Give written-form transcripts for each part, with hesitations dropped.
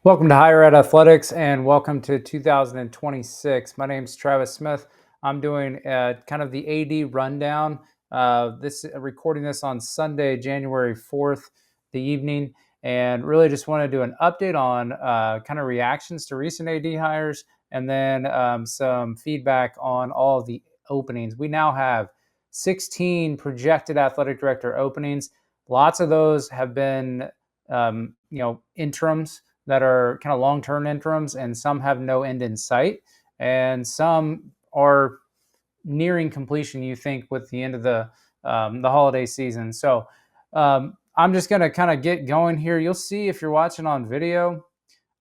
Welcome to Higher Ed Athletics and welcome to 2026. My name is Travis Smith. I'm doing kind of the AD rundown. Recording this on Sunday, January 4th, the evening, and really just want to do an update on kind of reactions to recent AD hires and then some feedback on all of the openings. We now have 16 projected athletic director openings. Lots of those have been, interims that are kind of long-term interims, and some have no end in sight, and some are nearing completion, you think, with the end of the holiday season. So I'm just going to kind of get going here. You'll see if you're watching on video,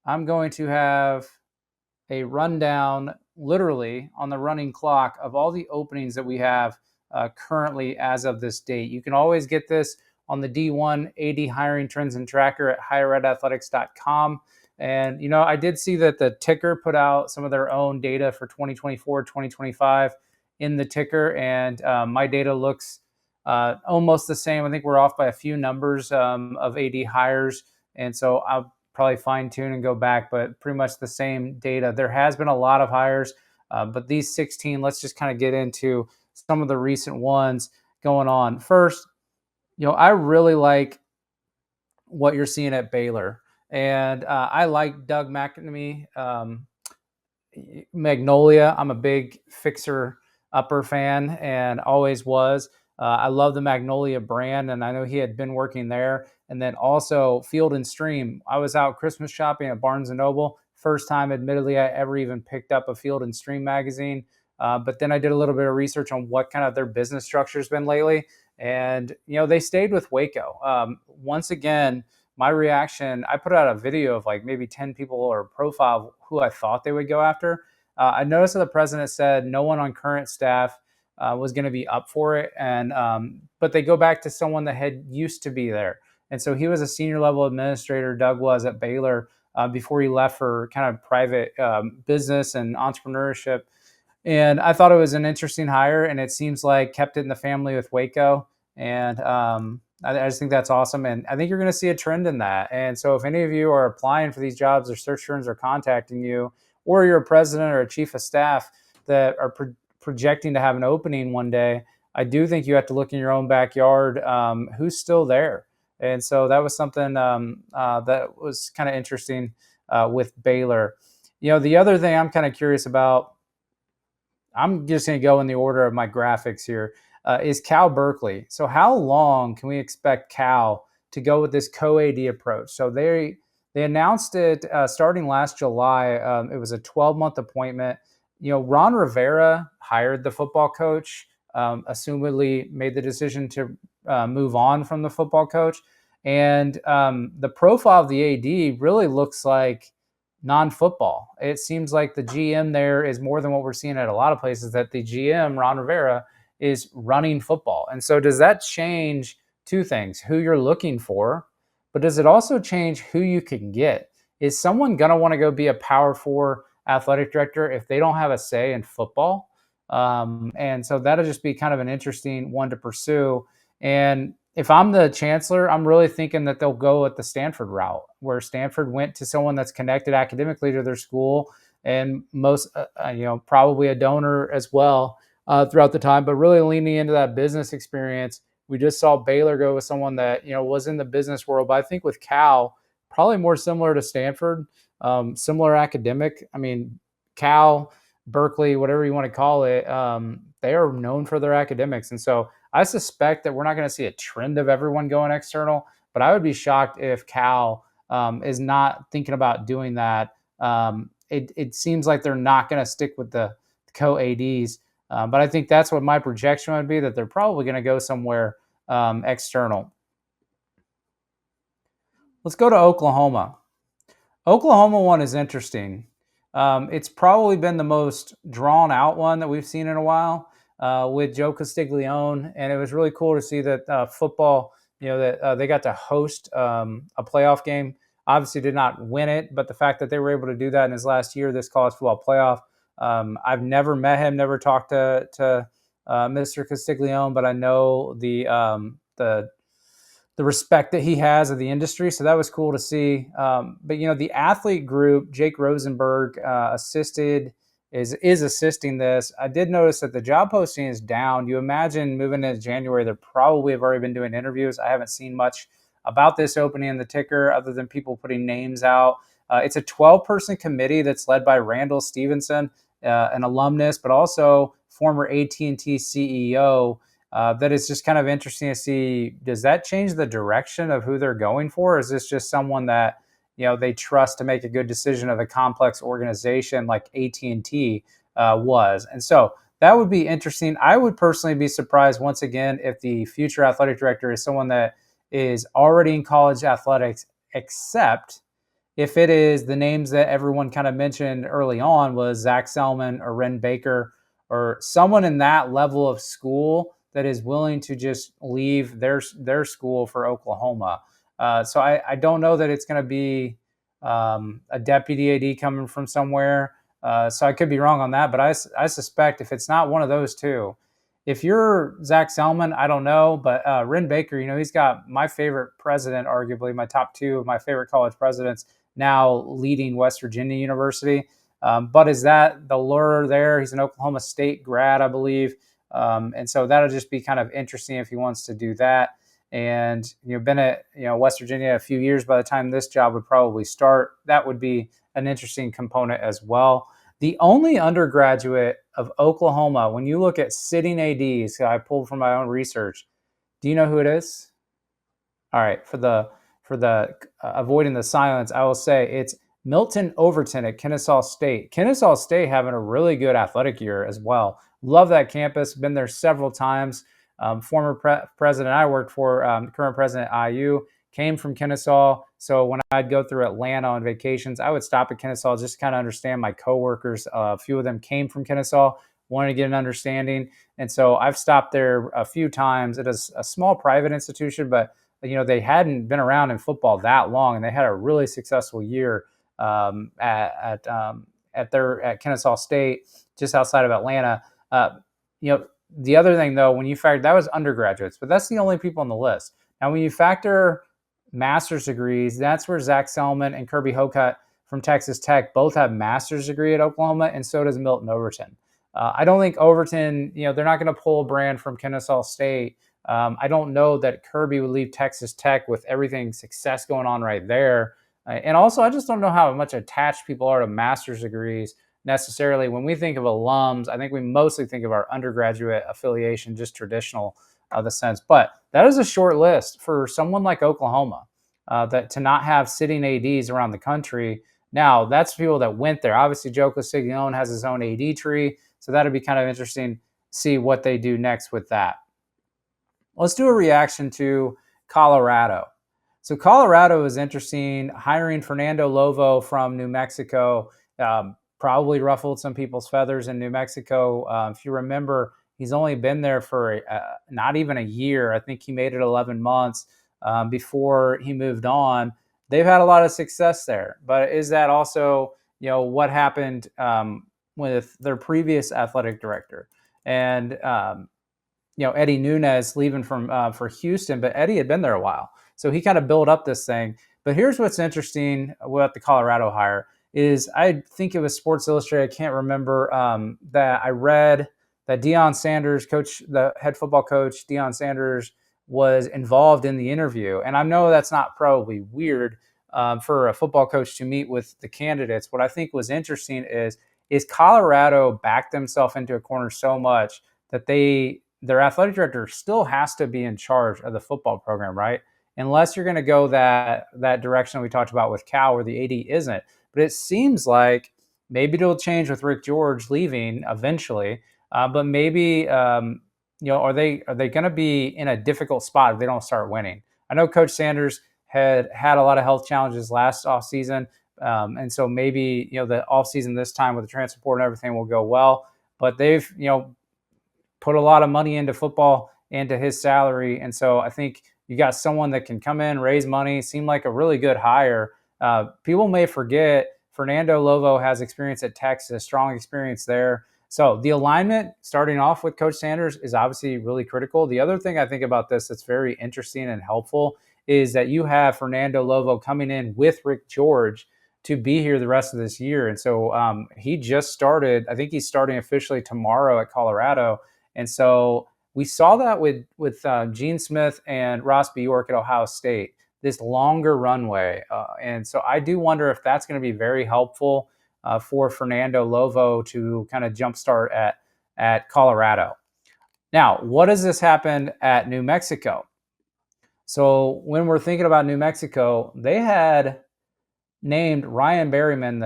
I'm going to have a rundown literally on the running clock of all the openings that we have currently as of this date. You can always get this on the D1 AD hiring trends and tracker at higheredathletics.com. And, I did see that the ticker put out some of their own data for 2024, 2025 in the ticker. And my data looks almost the same. I think we're off by a few numbers of AD hires. And so I'll probably fine tune and go back, but pretty much the same data. There has been a lot of hires, but these 16, let's just kind of get into some of the recent ones going on. First, I really like what you're seeing at Baylor. And I like Doug McNamee, Magnolia. I'm a big Fixer Upper fan and always was. I love the Magnolia brand, and I know he had been working there. And then also Field and Stream. I was out Christmas shopping at Barnes & Noble. First time, admittedly, I ever even picked up a Field and Stream magazine. But then I did a little bit of research on what kind of their business structure has been lately. And, they stayed with Waco. Once again, my reaction, I put out a video of like maybe 10 people or profile who I thought they would go after. I noticed that the president said no one on current staff was going to be up for it. But they go back to someone that had used to be there. And so he was a senior level administrator, Doug was at Baylor, before he left for kind of private business and entrepreneurship. And I thought it was an interesting hire, and it seems like kept it in the family with Waco. And I just think that's awesome. And I think you're going to see a trend in that. And so if any of you are applying for these jobs or search firms are contacting you, or you're a president or a chief of staff that are projecting to have an opening one day, I do think you have to look in your own backyard, who's still there. And so that was something that was kind of interesting with Baylor. The other thing I'm kind of curious about, I'm just going to go in the order of my graphics here, is Cal Berkeley. So how long can we expect Cal to go with this co-AD approach? So they announced it starting last July. It was a 12-month appointment. Ron Rivera hired the football coach, assumedly made the decision to move on from the football coach. And the profile of the AD really looks like non-football. It seems like the GM there is more than what we're seeing at a lot of places, that the GM, Ron Rivera, is running football. And so does that change two things: who you're looking for, but does it also change who you can get? Is someone going to want to go be a Power 4 athletic director if they don't have a say in football? And so that'll just be kind of an interesting one to pursue. And if I'm the chancellor, I'm really thinking that they'll go at the Stanford route, where Stanford went to someone that's connected academically to their school, and probably a donor as well throughout the time, but really leaning into that business experience. We just saw Baylor go with someone that, was in the business world, but I think with Cal, probably more similar to Stanford, similar academic. I mean, Cal, Berkeley, whatever you want to call it, they are known for their academics. And so I suspect that we're not going to see a trend of everyone going external, but I would be shocked if Cal is not thinking about doing that. It seems like they're not going to stick with the co-ADs, but I think that's what my projection would be, that they're probably going to go somewhere external. Let's go to Oklahoma. Oklahoma one is interesting. It's probably been the most drawn out one that we've seen in a while with Joe Castiglione, and it was really cool to see that football, that they got to host a playoff game. Obviously did not win it, but the fact that they were able to do that in his last year, this college football playoff. I've never met him, never talked to Mr. Castiglione, but I know the the respect that he has of the industry. So that was cool to see. But the athlete group, Jake Rosenberg is assisting this. I did notice that the job posting is down. You imagine moving into January, they probably have already been doing interviews. I haven't seen much about this opening in the ticker other than people putting names out. It's a 12-person committee that's led by Randall Stevenson, an alumnus, but also former AT&T CEO. That is just kind of interesting to see. Does that change the direction of who they're going for? Or is this just someone that they trust to make a good decision of a complex organization like AT&T was? And so that would be interesting. I would personally be surprised once again if the future athletic director is someone that is already in college athletics, except if it is the names that everyone kind of mentioned early on was Zach Selman or Ren Baker or someone in that level of school that is willing to just leave their school for Oklahoma. So I don't know that it's going to be a deputy AD coming from somewhere. So I could be wrong on that, but I suspect if it's not one of those two, if you're Zach Selman, I don't know, but Ren Baker, he's got my favorite president, arguably my top two of my favorite college presidents, now leading West Virginia University. But is that the lure there? He's an Oklahoma State grad, I believe. And so that'll just be kind of interesting if he wants to do that. And been at West Virginia a few years by the time this job would probably start. That would be an interesting component as well. The only undergraduate of Oklahoma, when you look at sitting ADs, I pulled from my own research. Do you know who it is? All right, for the avoiding the silence, I will say it's Milton Overton at Kennesaw State. Kennesaw State having a really good athletic year as well. Love that campus. Been there several times. Former president I worked for, current president IU, came from Kennesaw. So when I'd go through Atlanta on vacations, I would stop at Kennesaw just to kind of understand my coworkers. A few of them came from Kennesaw, wanted to get an understanding. And so I've stopped there a few times. It is a small private institution, but they hadn't been around in football that long, and they had a really successful year at Kennesaw State, just outside of Atlanta. The other thing though, when you factor that was undergraduates, but that's the only people on the list. Now, when you factor master's degrees, that's where Zach Selman and Kirby Hocutt from Texas Tech both have master's degree at Oklahoma, and so does Milton Overton. I don't think Overton, they're not going to pull a brand from Kennesaw State. I don't know that Kirby would leave Texas Tech with everything success going on right there. And also, I just don't know how much attached people are to master's degrees necessarily. When we think of alums, I think we mostly think of our undergraduate affiliation, just traditional the sense. But that is a short list for someone like Oklahoma, that to not have sitting ADs around the country. Now, that's people that went there. Obviously, Joe Castiglione has his own AD tree, so that'll be kind of interesting to see what they do next with that. Let's do a reaction to Colorado. So Colorado is interesting. Hiring Fernando Lovo from New Mexico probably ruffled some people's feathers in New Mexico. If you remember, he's only been there for not even a year. I think he made it 11 months before he moved on. They've had a lot of success there. But is that also, what happened with their previous athletic director? And Eddie Nunez leaving for Houston, but Eddie had been there a while. So he kind of built up this thing. But here's what's interesting about the Colorado hire is I think it was Sports Illustrated. I can't remember that I read that Deion Sanders, the head football coach, Deion Sanders, was involved in the interview. And I know that's not probably weird for a football coach to meet with the candidates. What I think was interesting is Colorado backed themselves into a corner so much that their athletic director still has to be in charge of the football program, right? Unless you're going to go that direction we talked about with Cal, where the AD isn't. But it seems like maybe it'll change with Rick George leaving eventually. But maybe are they going to be in a difficult spot if they don't start winning? I know Coach Sanders had a lot of health challenges last offseason, and so maybe the offseason this time with the transfer portal and everything will go well. But they've put a lot of money into football and to his salary, and so I think you got someone that can come in, raise money, seem like a really good hire. People may forget Fernando Lovo has experience at Texas, strong experience there. So the alignment starting off with Coach Sanders is obviously really critical. The other thing I think about this that's very interesting and helpful is that you have Fernando Lovo coming in with Rick George to be here the rest of this year. And so he just started. I think he's starting officially tomorrow at Colorado. And so we saw that with Gene Smith and Ross Bjork at Ohio State, this longer runway. And so I do wonder if that's going to be very helpful for Fernando Lovo to kind of jumpstart at Colorado. Now, what does this happen at New Mexico? So when we're thinking about New Mexico, they had named Ryan Berryman,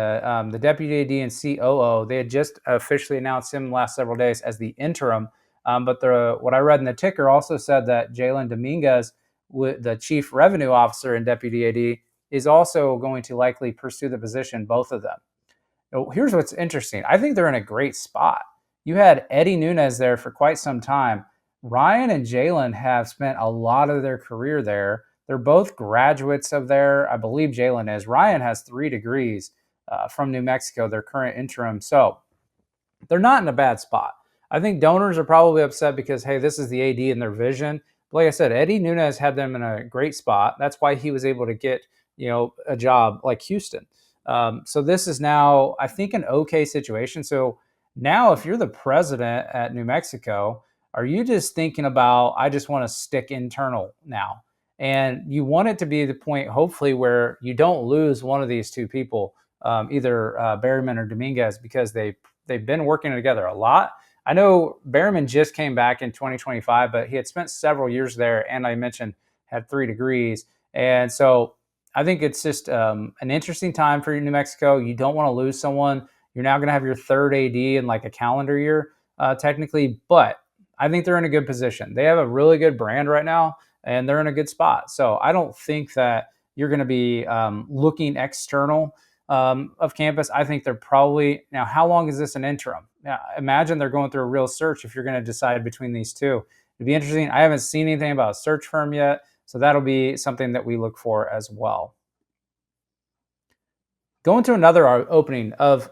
the deputy AD and COO. They had just officially announced him the last several days as the interim. But what I read in the ticker also said that Jalen Dominguez, the chief revenue officer and deputy AD, is also going to likely pursue the position, both of them. Now, here's what's interesting. I think they're in a great spot. You had Eddie Nunez there for quite some time. Ryan and Jalen have spent a lot of their career there. They're both graduates of there. I believe Jalen is. Ryan has 3 degrees from New Mexico, their current interim. So they're not in a bad spot. I think donors are probably upset because, hey, this is the AD in their vision. But like I said, Eddie Nunez had them in a great spot. That's why he was able to get, a job like Houston. So this is now, I think, an okay situation. So now if you're the president at New Mexico, are you just thinking about, I just want to stick internal now? And you want it to be the point, hopefully, where you don't lose one of these two people, either Berryman or Dominguez, because they've been working together a lot. I know Berryman just came back in 2025, but he had spent several years there, and I mentioned had 3 degrees. And so I think it's just an interesting time for New Mexico. You don't want to lose someone. You're now going to have your third AD in like a calendar year, technically, but I think they're in a good position. They have a really good brand right now, and they're in a good spot. So I don't think that you're going to be looking external of campus. I think they're probably, now, how long is this an interim? Now, imagine they're going through a real search if you're going to decide between these two. It'd be interesting. I haven't seen anything about a search firm yet, so that'll be something that we look for as well. Going to another opening of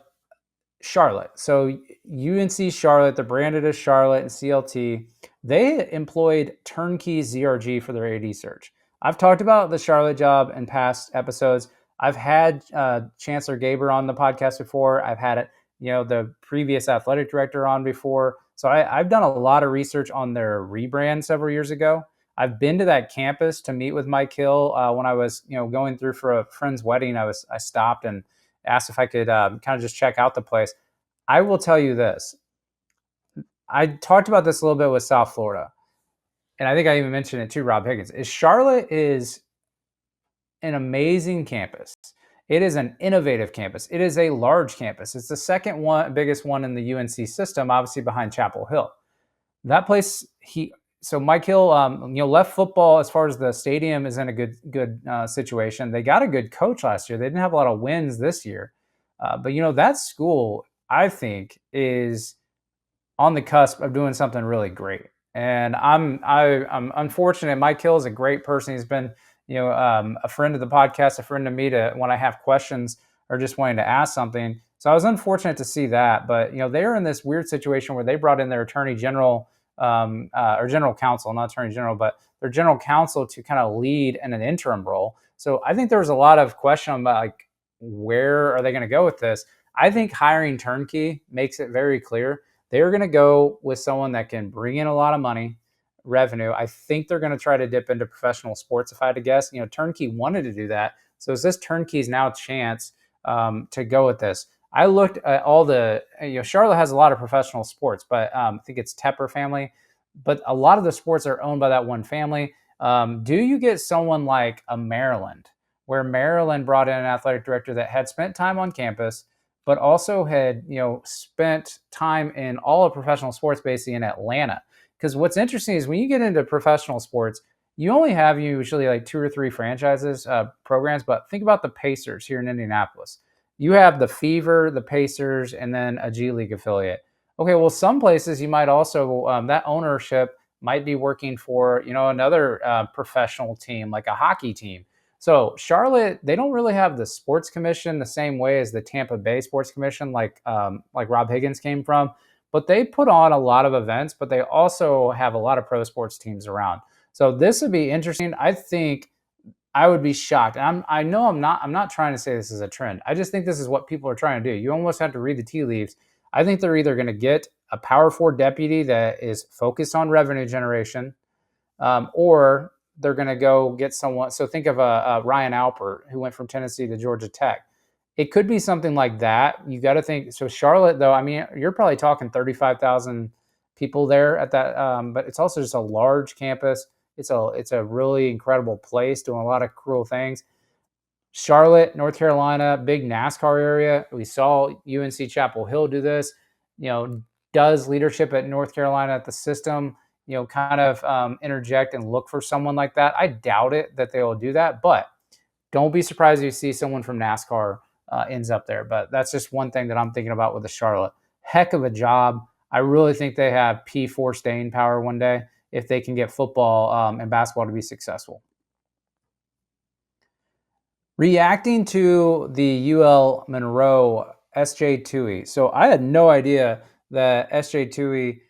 Charlotte. So UNC Charlotte, they're branded as Charlotte and CLT. They employed TurnkeyZRG for their AD search. I've talked about the Charlotte job in past episodes. I've had Chancellor Gaber on the podcast before. I've had the previous athletic director on before. So I've done a lot of research on their rebrand several years ago. I've been to that campus to meet with Mike Hill when I was going through for a friend's wedding. I stopped and asked if I could kind of just check out the place. I will tell you this. I talked about this a little bit with South Florida, and I think I even mentioned it to Rob Higgins. Charlotte is an amazing campus. It is an innovative campus. It is a large campus. It's the second biggest one in the UNC system, obviously behind Chapel Hill. That place, so Mike Hill, left football as far as the stadium is in a good situation. They got a good coach last year. They didn't have a lot of wins this year, but that school, I think, is on the cusp of doing something really great. And I'm unfortunate. Mike Hill is a great person. He's been a friend of the podcast, a friend of me to when I have questions or just wanting to ask something. So I was unfortunate to see that, but they're in this weird situation where they brought in their attorney general or general counsel, not attorney general, but their general counsel to kind of lead in an interim role. So I think there was a lot of question about like, where are they going to go with this? I think hiring Turnkey makes it very clear they're going to go with someone that can bring in a lot of money, revenue. I think they're going to try to dip into professional sports. If I had to guess, Turnkey wanted to do that. So is this Turnkey's now chance to go with this? I looked at all the, Charlotte has a lot of professional sports, but I think it's Tepper family, but a lot of the sports are owned by that one family. Do you get someone like a Maryland, where Maryland brought in an athletic director that had spent time on campus, but also had, spent time in all of professional sports, basically in Atlanta? Because what's interesting is when you get into professional sports, you only have usually like 2 or 3 franchises, programs, but think about the Pacers here in Indianapolis. You have the Fever, the Pacers, and then a G League affiliate. Okay, well, some places you might also, that ownership might be working for, another professional team, like a hockey team. So Charlotte, they don't really have the sports commission the same way as the Tampa Bay Sports Commission, like Rob Higgins came from. But they put on a lot of events, but they also have a lot of pro sports teams around. So this would be interesting. I think I would be shocked. And I know I'm not trying to say this is a trend. I just think this is what people are trying to do. You almost have to read the tea leaves. I think they're either going to get a Power Four deputy that is focused on revenue generation, or they're going to go get someone. So think of a Ryan Alpert who went from Tennessee to Georgia Tech. It could be something like that. You got to think. So Charlotte, though, I mean, you're probably talking 35,000 people there at that, but it's also just a large campus. It's a really incredible place, doing a lot of cool things. Charlotte, North Carolina, big NASCAR area. We saw UNC Chapel Hill do this. Does leadership at North Carolina at the system, kind of interject and look for someone like that? I doubt it that they will do that, but don't be surprised if you see someone from NASCAR ends up there. But that's just one thing that I'm thinking about with the Charlotte. Heck of a job. I really think they have P4 staying power one day if they can get football and basketball to be successful. Reacting to the UL Monroe SJ Tui. So I had no idea that SJ Tui,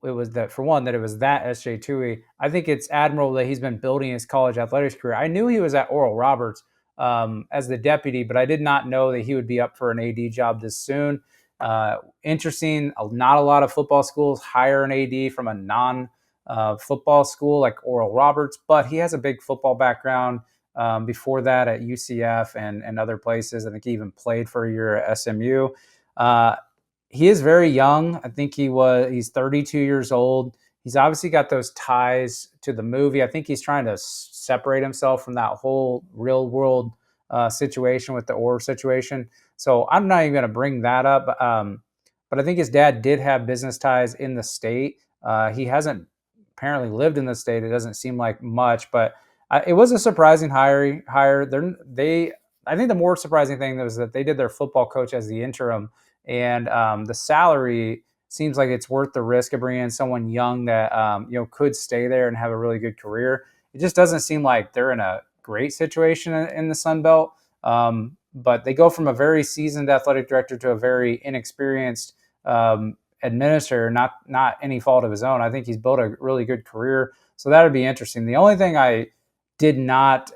it was that, for one, that it was that SJ Tui. I think it's admirable that he's been building his college athletics career. I knew he was at Oral Roberts as the deputy, but I did not know that he would be up for an AD job this soon. Interesting. Not a lot of football schools hire an AD from a non-football school like Oral Roberts, but he has a big football background. Before that at UCF and other places. I think he even played for a year at SMU. He is very young. I think he's 32 years old. He's obviously got those ties to the movie. I think he's trying to separate himself from that whole real world situation with the Orr situation. So I'm not even going to bring that up. But I think his dad did have business ties in the state. He hasn't apparently lived in the state. It doesn't seem like much, but it was a surprising hire. I think the more surprising thing was that they did their football coach as the interim, and the salary seems like it's worth the risk of bringing in someone young that could stay there and have a really good career. It just doesn't seem like they're in a great situation in the Sun Belt. But they go from a very seasoned athletic director to a very inexperienced administrator. Not any fault of his own. I think he's built a really good career, so that would be interesting. The only thing I did not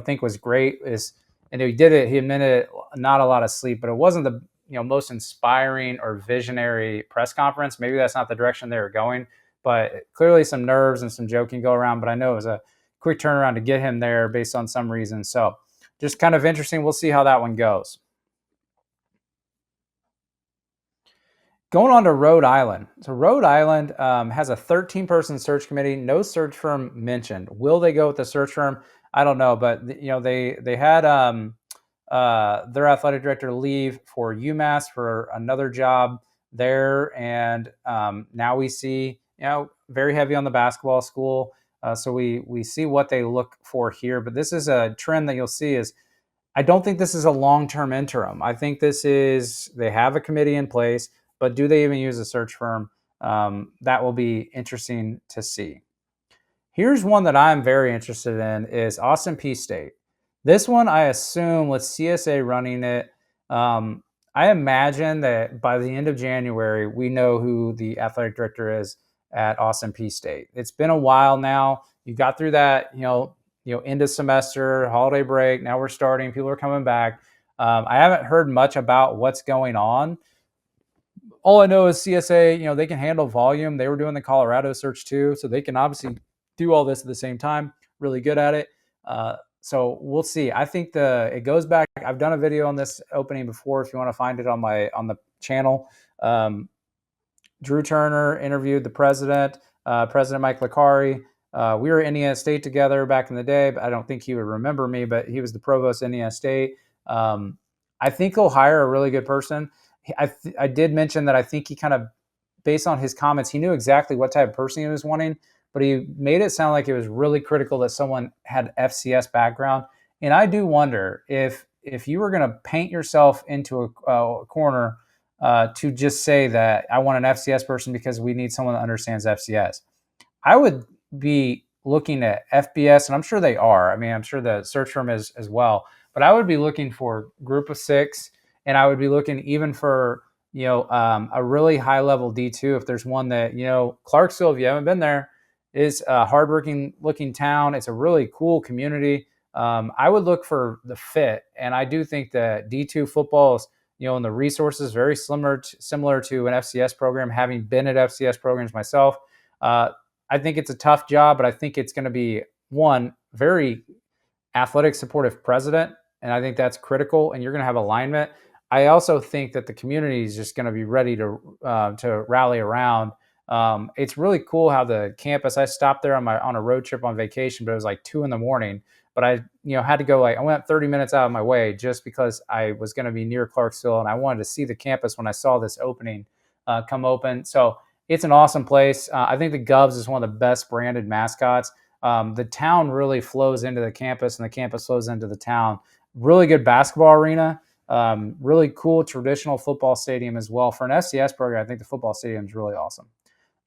think was great is, and he did it, he admitted not a lot of sleep, but it wasn't the most inspiring or visionary press conference. Maybe that's not the direction they were going, but clearly some nerves and some joking go around. But I know it was a quick turnaround to get him there based on some reason. So just kind of interesting. We'll see how that one goes. Going on to Rhode Island. So Rhode Island has a 13-person search committee. No search firm mentioned. Will they go with the search firm? I don't know, but they had their athletic director leave for UMass for another job there, and now we see very heavy on the basketball school. So we see what they look for here, but this is a trend that you'll see is. I don't think this is a long-term interim. I think they have a committee in place, but do they even use a search firm? That will be interesting to see. Here's one that I'm very interested in is Austin Peay State. This one, I assume with CSA running it, I imagine that by the end of January, we know who the athletic director is at Austin Peay State. It's been a while now. You got through that, end of semester, holiday break. Now we're starting. People are coming back. I haven't heard much about what's going on. All I know is CSA, they can handle volume. They were doing the Colorado search too, so they can obviously do all this at the same time. Really good at it. So we'll see. I think it goes back. I've done a video on this opening before. If you want to find it on the channel, Drew Turner interviewed the president, President Mike Licari. We were at Indiana State together back in the day, but I don't think he would remember me, but he was the provost at Indiana State. I think he'll hire a really good person. I did mention that I think he kind of, based on his comments, he knew exactly what type of person he was wanting, but he made it sound like it was really critical that someone had FCS background. And I do wonder if you were going to paint yourself into a corner to just say that I want an FCS person because we need someone that understands FCS. I would be looking at FBS, and I'm sure they are. I mean, I'm sure the search firm is as well. But I would be looking for group of 6, and I would be looking even for a really high level D2 if there's one that Clarksville. If you haven't been there, is a hardworking looking town. It's a really cool community. I would look for the fit, and I do think that D2 football is, and the resources very similar to an FCS program. Having been at FCS programs myself, uh, I think it's a tough job, but I think it's going to be one very athletic supportive president, and I think that's critical. And you're going to have alignment. I also think that the community is just going to be ready to rally around. It's really cool how the campus. I stopped there on a road trip on vacation, but it was like 2 a.m. But I had to go. I went 30 minutes out of my way just because I was going to be near Clarksville, and I wanted to see the campus when I saw this opening come open. So it's an awesome place. I think the Govs is one of the best branded mascots. The town really flows into the campus, and the campus flows into the town. Really good basketball arena. Really cool traditional football stadium as well. For an FCS program, I think the football stadium is really awesome.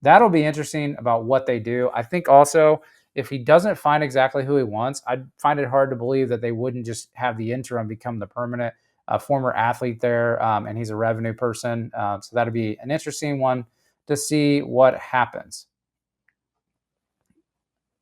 That'll be interesting about what they do. I think also if he doesn't find exactly who he wants, I'd find it hard to believe that they wouldn't just have the interim become the permanent. Former athlete there, and he's a revenue person. So that'd be an interesting one to see what happens.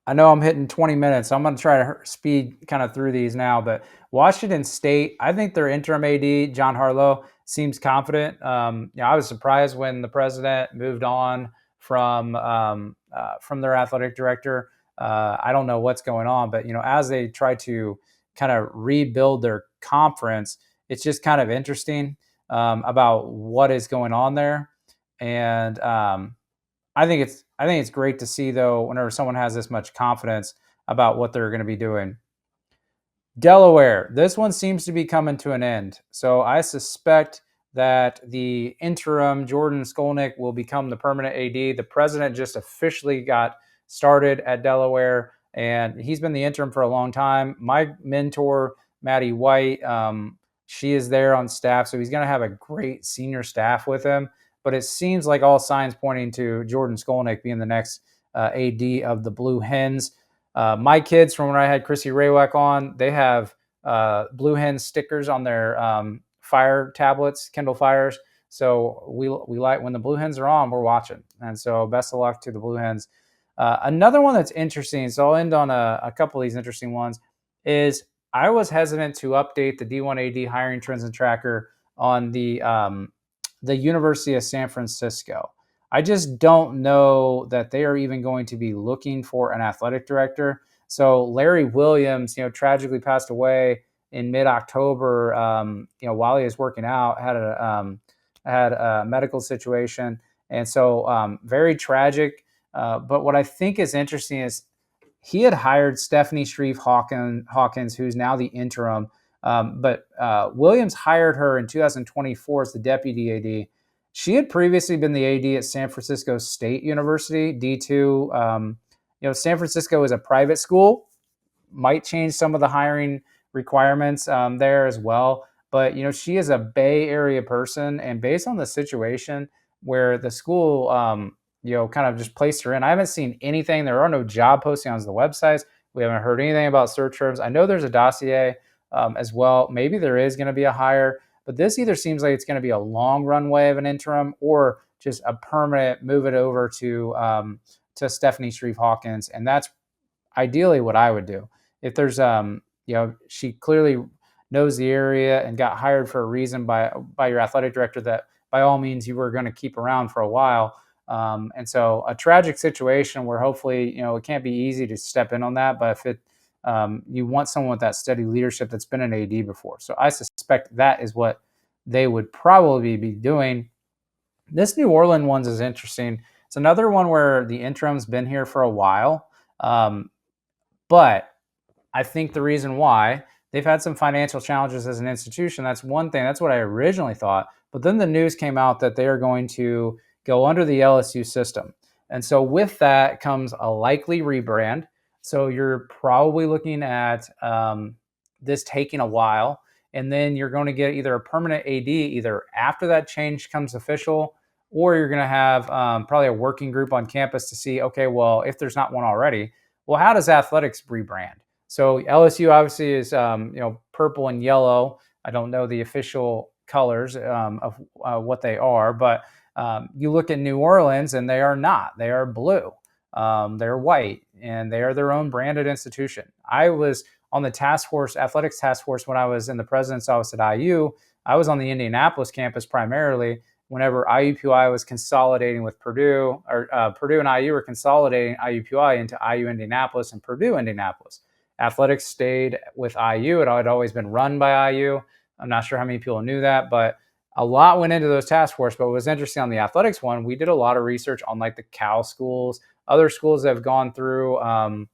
I know I'm hitting 20 minutes, so I'm going to try to speed kind of through these now. But Washington State, I think their interim AD, John Harlow, seems confident. I was surprised when the president moved on from their athletic director. I don't know what's going on, but as they try to kind of rebuild their conference, it's just kind of interesting about what is going on there, and I think it's great to see, though, whenever someone has this much confidence about what they're going to be doing. Delaware, this one seems to be coming to an end. So I suspect that the interim Jordan Skolnick will become the permanent AD. The president just officially got started at Delaware, and he's been the interim for a long time. My mentor, Maddie White, she is there on staff, so he's going to have a great senior staff with him. But it seems like all signs pointing to Jordan Skolnick being the next AD of the Blue Hens. My kids, from when I had Chrissy Raywak on, they have Blue Hen stickers on their Fire tablets, Kindle Fires. So we like when the Blue Hens are on, we're watching. And so best of luck to the Blue Hens. Another one that's interesting, so I'll end on a couple of these interesting ones, is I was hesitant to update the D1 AD hiring trends and tracker on the University of San Francisco. I just don't know that they are even going to be looking for an athletic director. So Larry Williams, tragically passed away in mid-October. While he was working out, had a medical situation, and so very tragic. But what I think is interesting is he had hired Stephanie Shreve Hawkins, who's now the interim. But Williams hired her in 2024 as the deputy AD. She had previously been the AD at San Francisco State University, D2. San Francisco is a private school, might change some of the hiring requirements there as well. But, she is a Bay Area person, and based on the situation where the school, kind of just placed her in, I haven't seen anything. There are no job postings on the websites. We haven't heard anything about search terms. I know there's a dossier as well. Maybe there is going to be a hire, but this either seems like it's going to be a long runway of an interim or just a permanent move it over to Stephanie Shreve Hawkins. And that's ideally what I would do. If there's, she clearly knows the area and got hired for a reason by your athletic director that by all means you were going to keep around for a while. And so a tragic situation where hopefully, it can't be easy to step in on that, but if you want someone with that steady leadership that's been an AD before. So I suspect that is what they would probably be doing. This New Orleans one is interesting. It's another one where the interim's been here for a while. But I think the reason why they've had some financial challenges as an institution, that's one thing. That's what I originally thought. But then the news came out that they are going to go under the LSU system. And so with that comes a likely rebrand. So you're probably looking at this taking a while. And then you're going to get either a permanent AD either after that change comes official, or you're going to have probably a working group on campus to see, okay, well, if there's not one already, well, how does athletics rebrand? So LSU obviously is purple and yellow. I don't know the official colors of what they are, but you look at New Orleans and they are not. They are blue. They're white, and they are their own branded institution. I was on the task force, athletics task force, when I was in the president's office at IU, I was on the Indianapolis campus primarily. Whenever IUPUI was consolidating with Purdue, or Purdue and IU were consolidating IUPUI into IU Indianapolis and Purdue Indianapolis. Athletics stayed with IU. It had always been run by IU. I'm not sure how many people knew that, but a lot went into those task force. But what was interesting on the athletics one, we did a lot of research on like the Cal schools, other schools that have gone through, or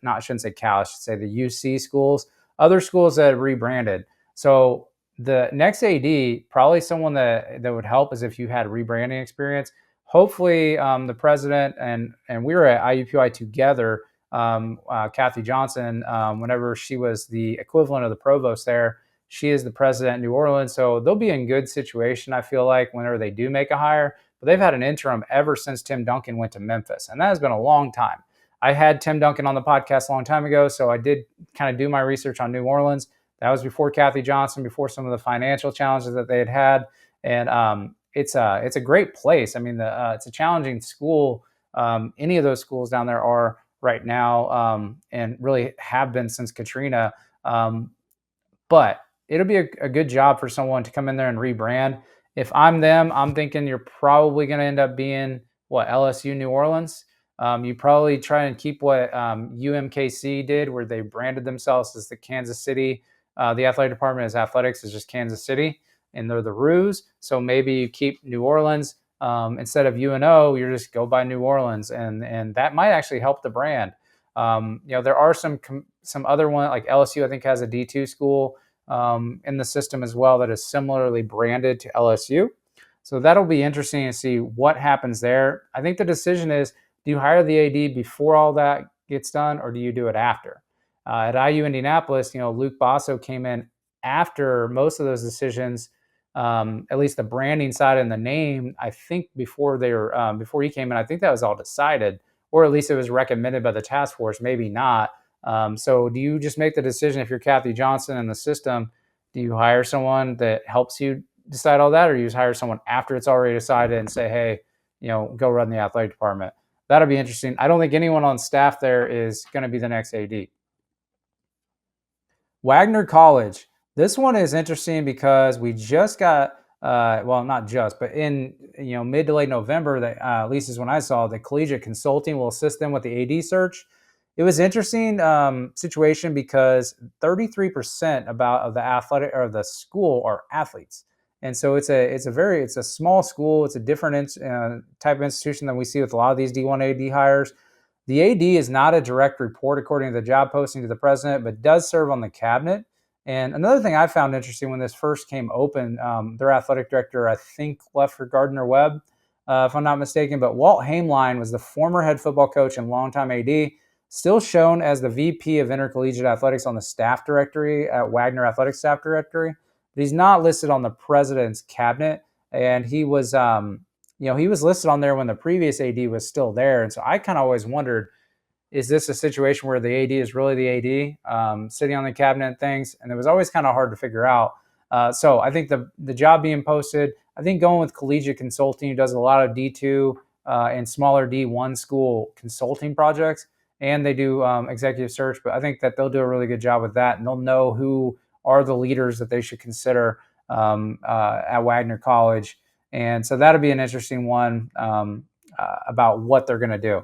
not, I shouldn't say Cal, I should say the UC schools, other schools that have rebranded. So the next AD, probably someone that would help is if you had rebranding experience. Hopefully, the president and we were at IUPUI together. Kathy Johnson, whenever she was the equivalent of the provost there, she is the president in New Orleans. So they'll be in good situation, I feel like, whenever they do make a hire. But they've had an interim ever since Tim Duncan went to Memphis, and that has been a long time. I had Tim Duncan on the podcast a long time ago, so I did kind of do my research on New Orleans. That was before Kathy Johnson, before some of the financial challenges that they had had, and it's a great place. I mean, it's a challenging school. Any of those schools down there are right now, and really have been since Katrina. But it'll be a good job for someone to come in there and rebrand. If I'm them, I'm thinking you're probably going to end up being LSU New Orleans. You probably try and keep what UMKC did, where they branded themselves as the Kansas City. The athletic department as athletics is just Kansas City, and they're the Roos. So maybe you keep New Orleans instead of UNO. You just go by New Orleans, and that might actually help the brand. There are some other one like LSU, I think, has a D2 school in the system as well that is similarly branded to LSU. So that'll be interesting to see what happens there. I think the decision is, do you hire the AD before all that gets done, or do you do it after? At IU Indianapolis, Luke Basso came in after most of those decisions, at least the branding side and the name. I think before he came in, I think that was all decided, or at least it was recommended by the task force, maybe not. So do you just make the decision if you're Kathy Johnson in the system? Do you hire someone that helps you decide all that, or you just hire someone after it's already decided and say, hey, go run the athletic department? That'll be interesting. I don't think anyone on staff there is going to be the next AD. Wagner College. This one is interesting because we just got, not just, but in mid to late November, that at least is when I saw, the Collegiate Consulting will assist them with the AD search. It was an interesting situation because 33% of the athletic or the school are athletes, and so it's a small school. It's a different type of institution than we see with a lot of these D1 AD hires. The AD is not a direct report according to the job posting to the president, but does serve on the cabinet. And another thing I found interesting when this first came open, their athletic director, I think, left for Gardner Webb, if I'm not mistaken. But Walt Haimline was the former head football coach and longtime AD, still shown as the VP of Intercollegiate Athletics on the staff directory at Wagner Athletic Staff Directory. But he's not listed on the president's cabinet, and he was he was listed on there when the previous AD was still there. And so I kind of always wondered, is this a situation where the AD is really the AD sitting on the cabinet and things? And it was always kind of hard to figure out. So I think the job being posted, I think going with Collegiate Consulting, who does a lot of D2 and smaller D1 school consulting projects, and they do executive search, but I think that they'll do a really good job with that, and they'll know who are the leaders that they should consider at Wagner College. And so that'll be an interesting one about what they're going to do.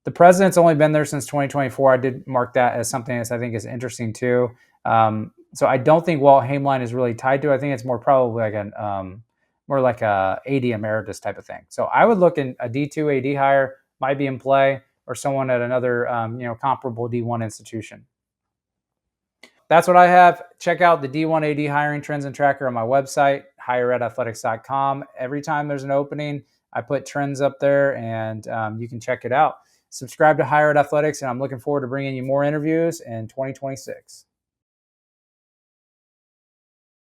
The president's only been there since 2024. I did mark that as something that I think is interesting too. So I don't think Walt Haimline is really tied to it. I think it's more probably like a AD emeritus type of thing. So I would look in a D2 AD hire might be in play, or someone at another comparable D1 institution. That's what I have. Check out the D1 AD hiring trends and tracker on my website, higherathletics.com. Every time there's an opening, I put trends up there, and you can check it out. Subscribe to Higher Ed Athletics, and I'm looking forward to bringing you more interviews in 2026.